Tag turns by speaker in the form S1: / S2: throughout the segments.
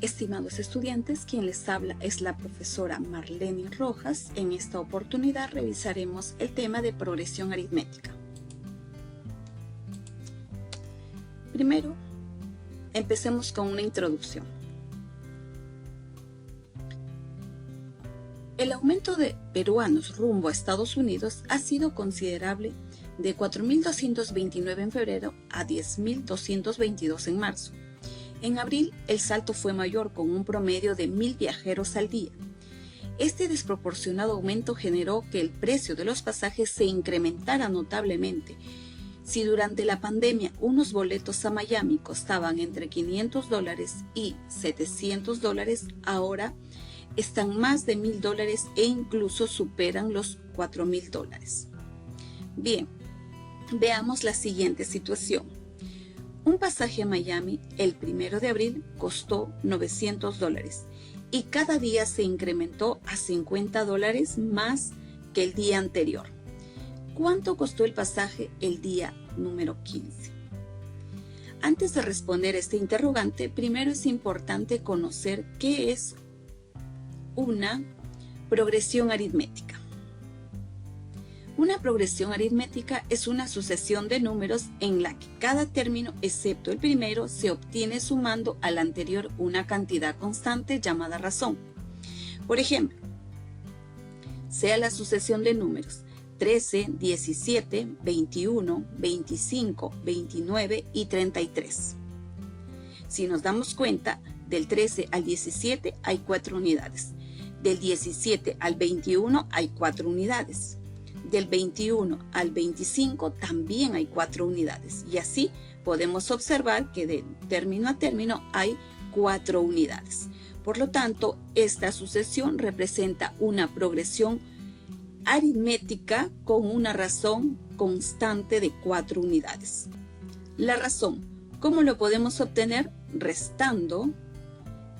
S1: Estimados estudiantes, quien les habla es la profesora Marlene Rojas. En esta oportunidad revisaremos el tema de progresión aritmética. Primero, empecemos con una introducción. El aumento de peruanos rumbo a Estados Unidos ha sido considerable, de 4.229 en febrero a 10.222 en marzo. En abril, el salto fue mayor, con un promedio de 1.000 viajeros al día. Este desproporcionado aumento generó que el precio de los pasajes se incrementara notablemente. Si durante la pandemia unos boletos a Miami costaban entre $500 y $700, ahora están más de $1.000 e incluso superan los $4.000. Bien, veamos la siguiente situación. Un pasaje a Miami el 1 de abril costó $900 y cada día se incrementó a $50 más que el día anterior. ¿Cuánto costó el pasaje el día número 15? Antes de responder este interrogante, primero es importante conocer qué es una progresión aritmética. Una progresión aritmética es una sucesión de números en la que cada término, excepto el primero, se obtiene sumando al anterior una cantidad constante llamada razón. Por ejemplo, sea la sucesión de números 13, 17, 21, 25, 29 y 33. Si nos damos cuenta, del 13 al 17 hay 4 unidades. Del 17 al 21 hay 4 unidades. Del 21 al 25 también hay 4 unidades. Y así podemos observar que de término a término hay 4 unidades. Por lo tanto, esta sucesión representa una progresión aritmética con una razón constante de 4 unidades. La razón, ¿cómo lo podemos obtener? Restando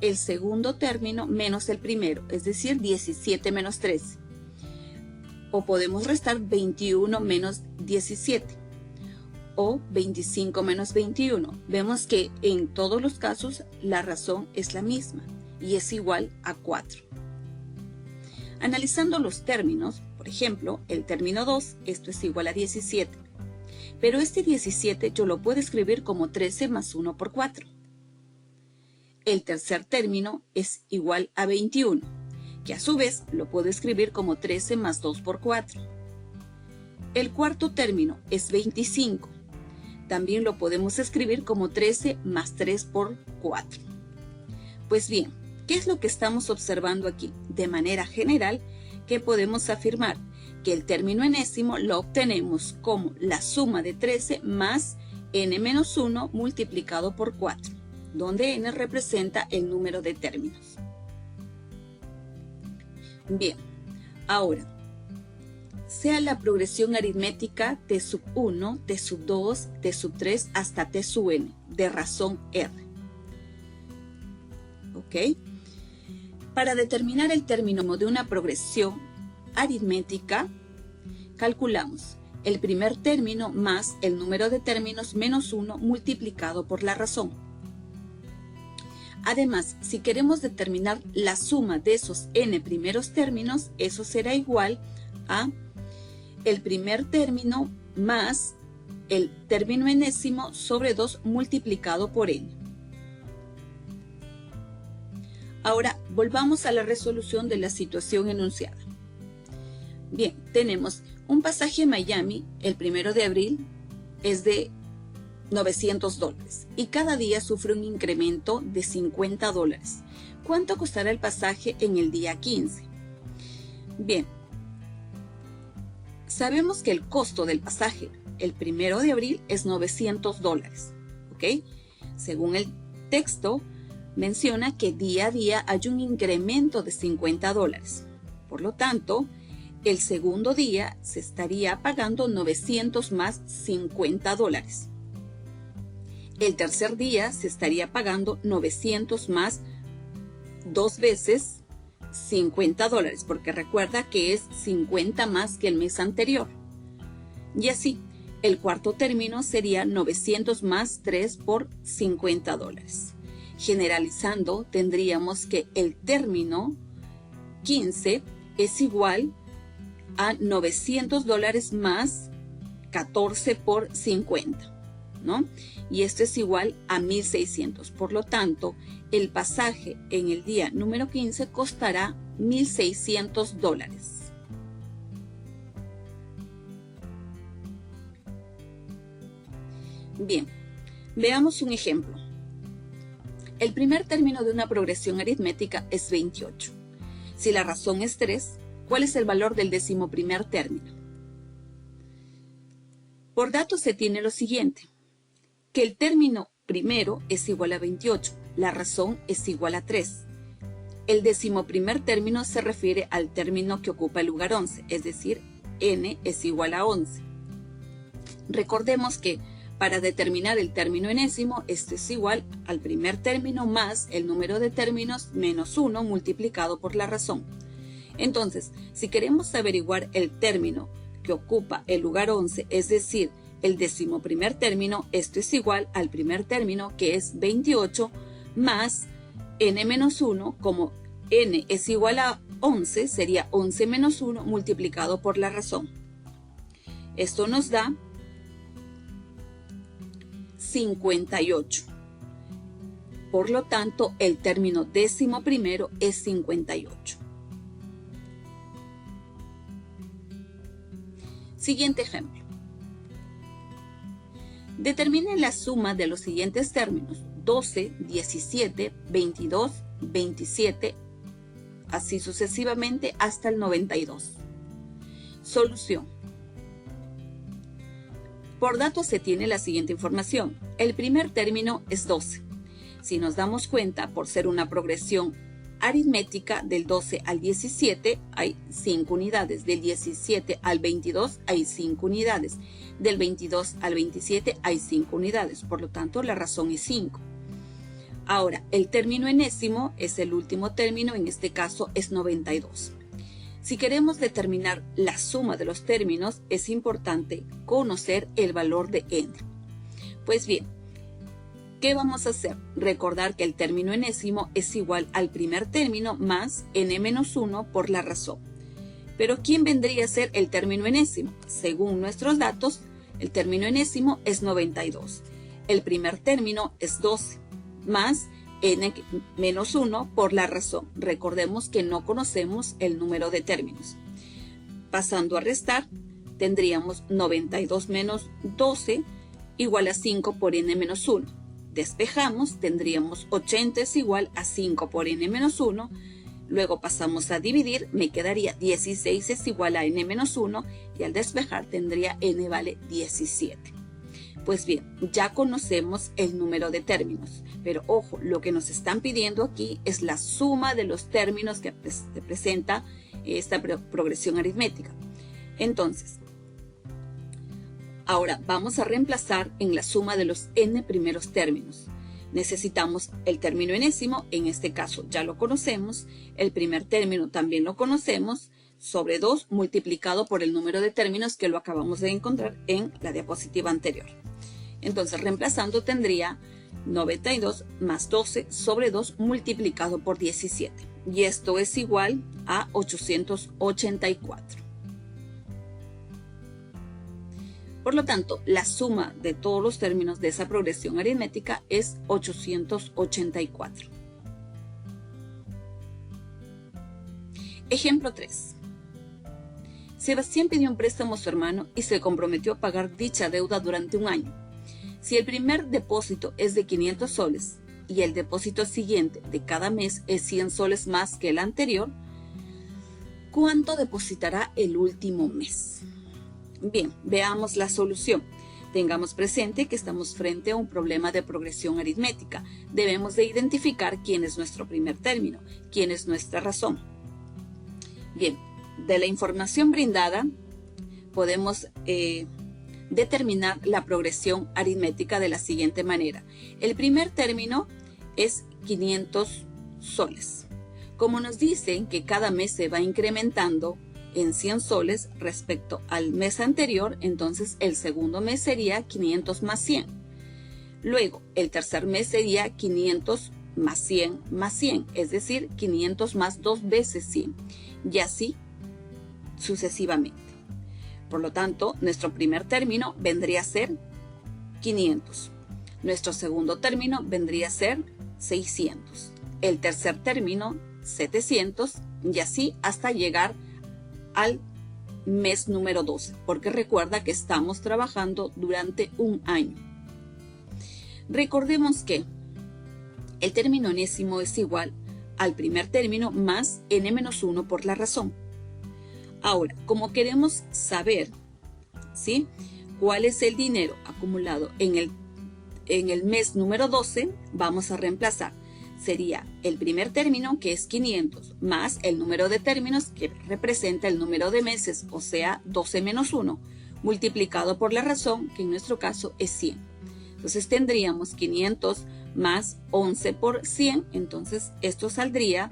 S1: el segundo término menos el primero, es decir, 17 menos 13. O podemos restar 21 menos 17 o 25 menos 21. Vemos que en todos los casos la razón es la misma y es igual a 4. Analizando los términos, por ejemplo, el término 2, esto es igual a 17. Pero este 17 yo lo puedo escribir como 13 más 1 por 4. El tercer término es igual a 21. Que a su vez lo puedo escribir como 13 más 2 por 4. El cuarto término es 25. También lo podemos escribir como 13 más 3 por 4. Pues bien, ¿qué es lo que estamos observando aquí? De manera general, que podemos afirmar que el término enésimo lo obtenemos como la suma de 13 más n-1 multiplicado por 4, donde n representa el número de términos. Bien, ahora, sea la progresión aritmética t sub 1, t sub 2, t sub 3 hasta t sub n, de razón r. ¿Ok? Para determinar el término de una progresión aritmética, calculamos el primer término más el número de términos menos 1 multiplicado por la razón. Además, si queremos determinar la suma de esos n primeros términos, eso será igual a el primer término más el término enésimo sobre 2 multiplicado por n. Ahora, volvamos a la resolución de la situación enunciada. Bien, tenemos un pasaje a Miami el 1 de abril es de $900 y cada día sufre un incremento de $50. ¿Cuánto costará el pasaje en el día 15? Bien, sabemos que el costo del pasaje el 1 de abril es $900, ¿ok? Según el texto, menciona que día a día hay un incremento de $50. Por lo tanto, el segundo día se estaría pagando 900 más $50. El tercer día se estaría pagando 900 más 2 veces $50, porque recuerda que es 50 más que el mes anterior. Y así, el cuarto término sería 900 más 3 por $50. Generalizando, tendríamos que el término 15 es igual a $900 más 14 por 50, ¿no? Y esto es igual a 1.600. Por lo tanto, el pasaje en el día número 15 costará $1.600. Bien, veamos un ejemplo. El primer término de una progresión aritmética es 28. Si la razón es 3, ¿cuál es el valor del 11º término? Por datos se tiene lo siguiente, que el término primero es igual a 28, la razón es igual a 3. El 11º término se refiere al término que ocupa el lugar 11, es decir, n es igual a 11. Recordemos que para determinar el término enésimo, este es igual al primer término más el número de términos menos 1 multiplicado por la razón. Entonces, si queremos averiguar el término que ocupa el lugar 11, es decir, el 11º término, esto es igual al primer término, que es 28, más n menos 1, como n es igual a 11, sería 11 menos 1 multiplicado por la razón. Esto nos da 58. Por lo tanto, el término 11º es 58. Siguiente ejemplo. Determine la suma de los siguientes términos: 12, 17, 22, 27, así sucesivamente hasta el 92. Solución. Por datos se tiene la siguiente información. El primer término es 12. Si nos damos cuenta, por ser una progresión aritmética, del 12 al 17 hay 5 unidades, del 17 al 22 hay 5 unidades, del 22 al 27 hay 5 unidades, por lo tanto la razón es 5. Ahora, el término enésimo es el último término, en este caso es 92. Si queremos determinar la suma de los términos, es importante conocer el valor de n. Pues bien, ¿qué vamos a hacer? Recordar que el término enésimo es igual al primer término más n-1 por la razón. Pero ¿quién vendría a ser el término enésimo? Según nuestros datos, el término enésimo es 92. El primer término es 12 más n-1 por la razón. Recordemos que no conocemos el número de términos. Pasando a restar, tendríamos 92 menos 12 igual a 5 por n-1. Despejamos, tendríamos 80 es igual a 5 por n-1. Luego pasamos a dividir, me quedaría 16 es igual a n-1 y al despejar tendría n vale 17. Pues bien, ya conocemos el número de términos, pero ojo, lo que nos están pidiendo aquí es la suma de los términos que presenta esta progresión aritmética. Entonces, ahora vamos a reemplazar en la suma de los n primeros términos. Necesitamos el término enésimo, en este caso ya lo conocemos, el primer término también lo conocemos, sobre 2 multiplicado por el número de términos que lo acabamos de encontrar en la diapositiva anterior. Entonces, reemplazando tendría 92 más 12 sobre 2 multiplicado por 17. Y esto es igual a 884. Por lo tanto, la suma de todos los términos de esa progresión aritmética es 884. Ejemplo 3. Sebastián pidió un préstamo a su hermano y se comprometió a pagar dicha deuda durante un año. Si el primer depósito es de 500 soles y el depósito siguiente de cada mes es 100 soles más que el anterior, ¿cuánto depositará el último mes? Bien, veamos la solución. Tengamos presente que estamos frente a un problema de progresión aritmética. Debemos de identificar quién es nuestro primer término, quién es nuestra razón. Bien, de la información brindada podemos determinar la progresión aritmética de la siguiente manera. El primer término es 500 soles. Como nos dicen que cada mes se va incrementando en 100 soles respecto al mes anterior, entonces el segundo mes sería 500 más 100. Luego, el tercer mes sería 500 más 100 más 100, es decir, 500 más 2 veces 100, y así sucesivamente. Por lo tanto, nuestro primer término vendría a ser 500. Nuestro segundo término vendría a ser 600. El tercer término, 700, y así hasta llegar al mes número 12, porque recuerda que estamos trabajando durante un año. Recordemos que el término enésimo es igual al primer término más n-1 por la razón. Ahora, como queremos saber, ¿sí?, cuál es el dinero acumulado en el mes número 12, vamos a reemplazar. Sería el primer término, que es 500, más el número de términos, que representa el número de meses, o sea, 12 menos 1, multiplicado por la razón, que en nuestro caso es 100. Entonces tendríamos 500 más 11 por 100, entonces esto saldría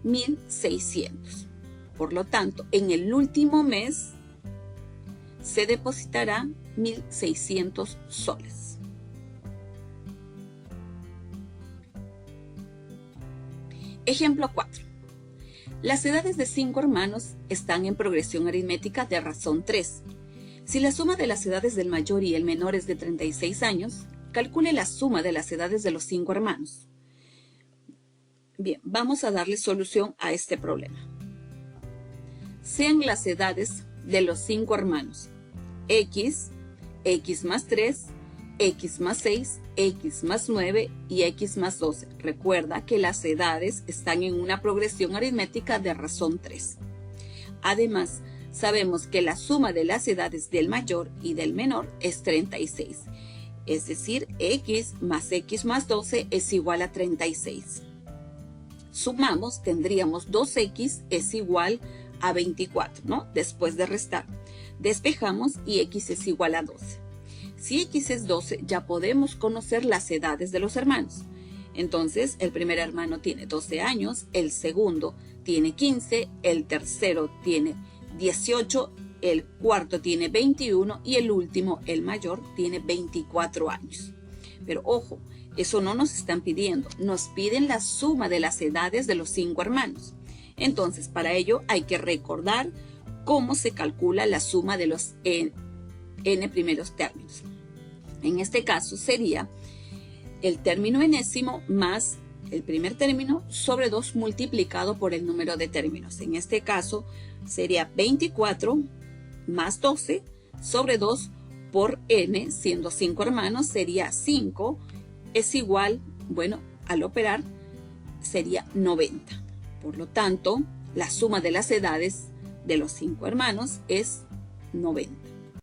S1: 1600. Por lo tanto, en el último mes se depositará 1600 soles. Ejemplo 4. Las edades de 5 hermanos están en progresión aritmética de razón 3. Si la suma de las edades del mayor y el menor es de 36 años, calcule la suma de las edades de los 5 hermanos. Bien, vamos a darle solución a este problema. Sean las edades de los 5 hermanos x, x más 3, x más 6, x más 9 y x más 12. Recuerda que las edades están en una progresión aritmética de razón 3. Además, sabemos que la suma de las edades del mayor y del menor es 36. Es decir, x más 12 es igual a 36. Sumamos, tendríamos 2x es igual a 24, ¿no? Después de restar. Despejamos y x es igual a 12. Si x es 12, ya podemos conocer las edades de los hermanos. Entonces, el primer hermano tiene 12 años, el segundo tiene 15, el tercero tiene 18, el cuarto tiene 21 y el último, el mayor, tiene 24 años. Pero ojo, eso no nos están pidiendo, nos piden la suma de las edades de los 5 hermanos. Entonces, para ello hay que recordar cómo se calcula la suma de los n primeros términos. En este caso sería el término enésimo más el primer término sobre 2 multiplicado por el número de términos. En este caso sería 24 más 12 sobre 2 por n, siendo 5 hermanos, sería 5, es igual, bueno, al operar sería 90. Por lo tanto, la suma de las edades de los 5 hermanos es 90.